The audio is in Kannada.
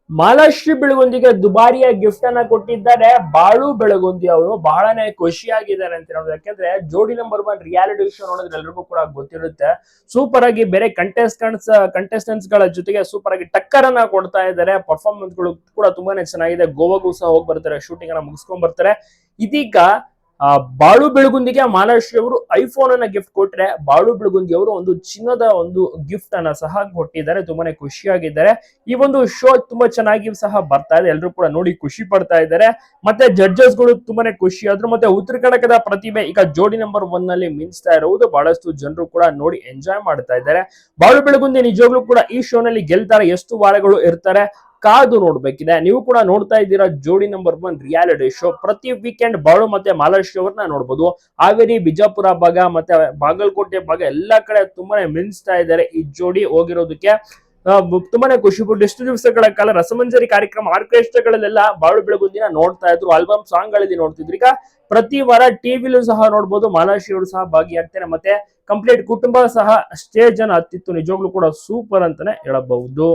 ಮಾಲಾಶ್ರೀ ಬೆಳಗುಂದಿಗೆ ದುಬಾರಿಯ ಗಿಫ್ಟ್ ಅನ್ನ ಕೊಟ್ಟಿದ್ದಾರೆ ಬಾಳು ಬೆಳಗುಂದಿ ಅವರು. ಬಹಳನೇ ಖುಷಿಯಾಗಿದ್ದಾರೆ ಅಂತ ಹೇಳೋದು. ಯಾಕಂದ್ರೆ ಜೋಡಿ ನಂಬರ್ 1 ರಿಯಾಲಿಟಿ ಶೋ ನೋಡಿದ್ರೆ ಎಲ್ರಿಗೂ ಕೂಡ ಗೊತ್ತಿರುತ್ತೆ. ಸೂಪರ್ ಆಗಿ ಬೇರೆ ಕಂಟೆಸ್ಟೆಂಟ್ಸ್ ಗಳ ಜೊತೆಗೆ ಸೂಪರ್ ಆಗಿ ಟಕ್ಕರ್ ಅನ್ನ ಕೊಡ್ತಾ ಇದ್ದಾರೆ. ಪರ್ಫಾರ್ಮೆನ್ಸ್ ಗಳು ಕೂಡ ತುಂಬಾನೇ ಚೆನ್ನಾಗಿದೆ. ಗೋವಾಗೂ ಸಹ ಹೋಗಿ ಬರ್ತಾರೆ, ಶೂಟಿಂಗ್ ಅನ್ನ ಮುಗಿಸ್ಕೊಂಡ್ ಬರ್ತಾರೆ. ಇದೀಗ ಬಾಳು ಬೆಳಗುಂದಿಗೆ ಮಾಲಾಶ್ರೀ ಅವರು ಐಫೋನ್ ಅನ್ನ ಗಿಫ್ಟ್ ಕೊಟ್ರೆ, ಬಾಳು ಬೆಳಗುಂದಿ ಅವರು ಒಂದು ಚಿನ್ನದ ಒಂದು ಗಿಫ್ಟ್ ಅನ್ನ ಸಹ ಕೊಟ್ಟಿದ್ದಾರೆ. ತುಂಬಾನೇ ಖುಷಿಯಾಗಿದ್ದಾರೆ. ಈ ಒಂದು ಶೋ ತುಂಬಾ ಚೆನ್ನಾಗಿ ಸಹ ಬರ್ತಾ ಇದೆ, ಎಲ್ಲರೂ ಕೂಡ ನೋಡಿ ಖುಷಿ ಪಡ್ತಾ ಇದ್ದಾರೆ. ಮತ್ತೆ ಜಡ್ಜಸ್ ಗಳು ತುಂಬಾನೇ ಖುಷಿ ಆದ್ರು. ಮತ್ತೆ ಉತ್ತರ ಕರ್ನಾಟಕದ ಪ್ರತಿಭೆ ಈಗ ಜೋಡಿ ನಂಬರ್ 1 ನಲ್ಲಿ ಮಿಂಚ್ತಾ ಇರುವುದು ಬಹಳಷ್ಟು ಜನರು ಕೂಡ ನೋಡಿ ಎಂಜಾಯ್ ಮಾಡ್ತಾ ಇದ್ದಾರೆ. ಬಾಳು ಬೆಳಗುಂದಿ ನಿಜವಾಗ್ಲೂ ಕೂಡ ಈ ಶೋ ನಲ್ಲಿ ಗೆಲ್ತಾರೆ, ಎಷ್ಟು ವಾರಗಳು ಇರ್ತಾರೆ ಕಾದು ನೋಡ್ಬೇಕಿದೆ. ನೀವು ಕೂಡ ನೋಡ್ತಾ ಇದ್ದೀರಾ ಜೋಡಿ ನಂಬರ್ 1 ರಿಯಾಲಿಟಿ ಶೋ. ಪ್ರತಿ ವೀಕೆಂಡ್ ಬಾಳು ಮತ್ತೆ ಮಾಲಾಶ್ರೀ ಅವ್ರನ್ನ ನೋಡ್ಬೋದು. ಹಾವೇರಿ, ಬಿಜಾಪುರ ಭಾಗ ಮತ್ತೆ ಬಾಗಲಕೋಟೆ ಭಾಗ ಎಲ್ಲಾ ಕಡೆ ತುಂಬಾನೇ ಮಿಂಚ್ತಾ ಇದ್ದಾರೆ ಈ ಜೋಡಿ ಹೋಗಿರೋದಕ್ಕೆ. ತುಂಬಾನೇ ಖುಷಿ ಪಟ್ಟು ಎಷ್ಟು ದಿವಸಗಳ ಕಾಲ ರಸಮಂಜರಿ ಕಾರ್ಯಕ್ರಮ ಆರ್ಕೆಸ್ಟ್ರಾಗಳಲ್ಲೆಲ್ಲ ಬಾಳು ಬೆಳಗುಂದಿನ ನೋಡ್ತಾ ಇದ್ರು, ಆಲ್ಬಮ್ ಸಾಂಗ್ ಗಳಲ್ಲಿ ನೋಡ್ತಿದ್ರು. ಈಗ ಪ್ರತಿ ವಾರ ಟಿವಿಲೂ ಸಹ ನೋಡ್ಬೋದು, ಮಾಲಾಶ್ರೀ ಅವರು ಸಹ ಭಾಗಿಯಾಗ್ತಾರೆ. ಮತ್ತೆ ಕಂಪ್ಲೀಟ್ ಕುಟುಂಬ ಸಹ ಸ್ಟೇಜ್ ಅನ್ನ ಹತ್ತಿತ್ತು. ನಿಜವಾಗ್ಲೂ ಕೂಡ ಸೂಪರ್ ಅಂತಾನೆ ಹೇಳಬಹುದು.